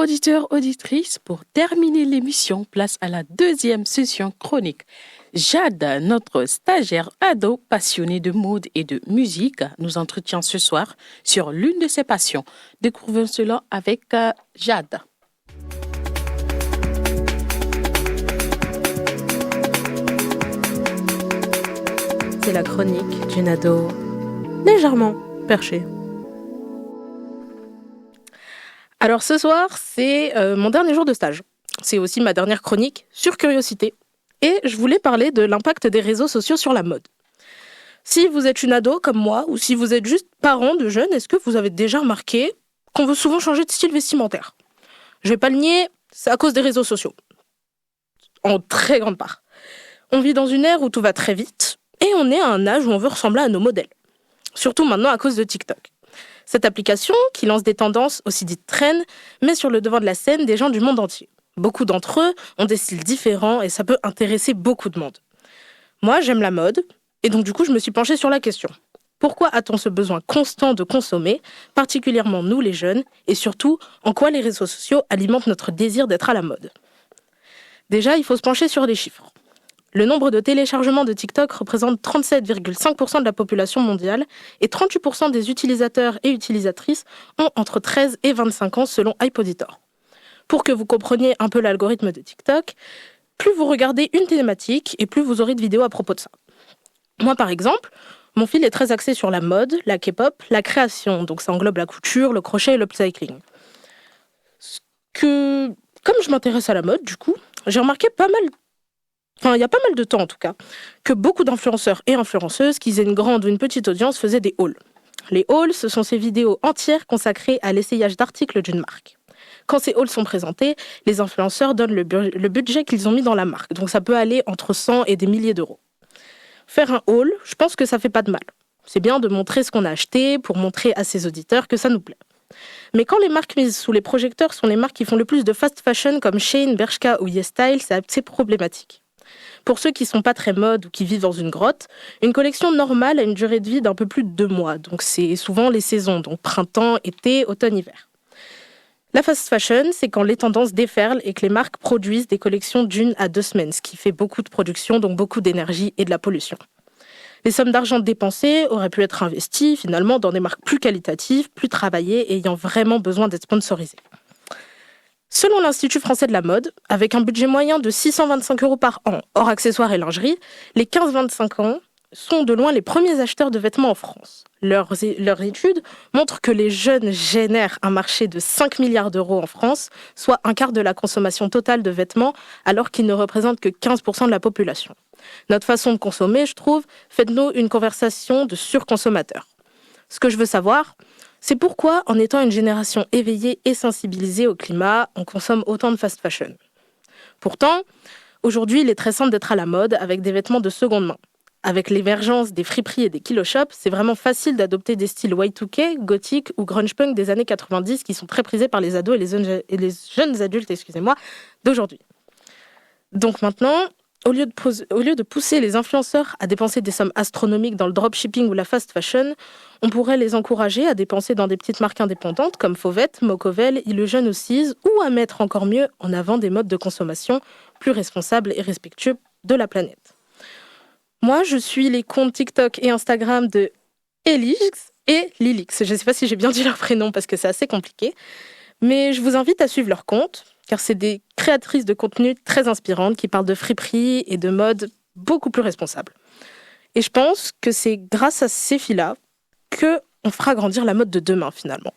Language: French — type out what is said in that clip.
auditeurs, auditrices, pour terminer l'émission, place à la deuxième session chronique. Jade, notre stagiaire ado passionnée de mode et de musique, nous entretient ce soir sur l'une de ses passions. Découvrons cela avec Jade. C'est la chronique d'une ado légèrement perchée. Alors ce soir, c'est mon dernier jour de stage. C'est aussi ma dernière chronique sur Curiosité. Et je voulais parler de l'impact des réseaux sociaux sur la mode. Si vous êtes une ado comme moi, ou si vous êtes juste parent de jeunes, est-ce que vous avez déjà remarqué qu'on veut souvent changer de style vestimentaire ? Je vais pas le nier, c'est à cause des réseaux sociaux. En très grande part. On vit dans une ère où tout va très vite, et on est à un âge où on veut ressembler à nos modèles. Surtout maintenant à cause de TikTok. Cette application, qui lance des tendances aussi dites trends, met sur le devant de la scène des gens du monde entier. Beaucoup d'entre eux ont des styles différents et ça peut intéresser beaucoup de monde. Moi, j'aime la mode, et donc du coup, je me suis penchée sur la question. Pourquoi a-t-on ce besoin constant de consommer, particulièrement nous les jeunes, et surtout, en quoi les réseaux sociaux alimentent notre désir d'être à la mode ? Déjà, il faut se pencher sur les chiffres. Le nombre de téléchargements de TikTok représente 37,5% de la population mondiale et 38% des utilisateurs et utilisatrices ont entre 13 et 25 ans selon iPoditor. Pour que vous compreniez un peu l'algorithme de TikTok, plus vous regardez une thématique et plus vous aurez de vidéos à propos de ça. Moi par exemple, mon fil est très axé sur la mode, la K-pop, la création, donc ça englobe la couture, le crochet et l'upcycling. Comme je m'intéresse à la mode du coup, j'ai remarqué il y a pas mal de temps en tout cas, que beaucoup d'influenceurs et influenceuses, qu'ils aient une grande ou une petite audience, faisaient des hauls. Les hauls, ce sont ces vidéos entières consacrées à l'essayage d'articles d'une marque. Quand ces hauls sont présentés, les influenceurs donnent le budget qu'ils ont mis dans la marque. Donc ça peut aller entre 100 et des milliers d'euros. Faire un haul, je pense que ça fait pas de mal. C'est bien de montrer ce qu'on a acheté pour montrer à ses auditeurs que ça nous plaît. Mais quand les marques mises sous les projecteurs sont les marques qui font le plus de fast fashion comme Shein, Bershka ou YesStyle, c'est assez problématique. Pour ceux qui ne sont pas très mode ou qui vivent dans une grotte, une collection normale a une durée de vie d'un peu plus de 2 mois. Donc c'est souvent les saisons, donc printemps, été, automne, hiver. La fast fashion, c'est quand les tendances déferlent et que les marques produisent des collections d'1 à 2 semaines, ce qui fait beaucoup de production, donc beaucoup d'énergie et de la pollution. Les sommes d'argent dépensées auraient pu être investies finalement dans des marques plus qualitatives, plus travaillées et ayant vraiment besoin d'être sponsorisées. Selon l'Institut français de la mode, avec un budget moyen de 625 € par an, hors accessoires et lingerie, les 15-25 ans sont de loin les premiers acheteurs de vêtements en France. Leur étude montre que les jeunes génèrent un marché de 5 milliards d'euros en France, soit un quart de la consommation totale de vêtements, alors qu'ils ne représentent que 15% de la population. Notre façon de consommer, je trouve, fait de nous une conversation de surconsommateurs. Ce que je veux savoir, c'est pourquoi, en étant une génération éveillée et sensibilisée au climat, on consomme autant de fast fashion. Pourtant, aujourd'hui, il est très simple d'être à la mode avec des vêtements de seconde main. Avec l'émergence des friperies et des kilo-shops, c'est vraiment facile d'adopter des styles Y2K, gothique ou grunge punk des années 90 qui sont très prisés par les ados et les jeunes adultes d'aujourd'hui. Donc maintenant, au lieu de pousser les influenceurs à dépenser des sommes astronomiques dans le dropshipping ou la fast fashion, on pourrait les encourager à dépenser dans des petites marques indépendantes comme Fauvette, Mocovel, Le Jeune Ossise ou à mettre encore mieux en avant des modes de consommation plus responsables et respectueux de la planète. Moi, je suis les comptes TikTok et Instagram de Elix et Lilix. Je ne sais pas si j'ai bien dit leur prénom parce que c'est assez compliqué, mais je vous invite à suivre leurs comptes car c'est des créatrices de contenu très inspirantes qui parlent de friperie et de mode beaucoup plus responsable. Et je pense que c'est grâce à ces filles-là qu'on fera grandir la mode de demain, finalement.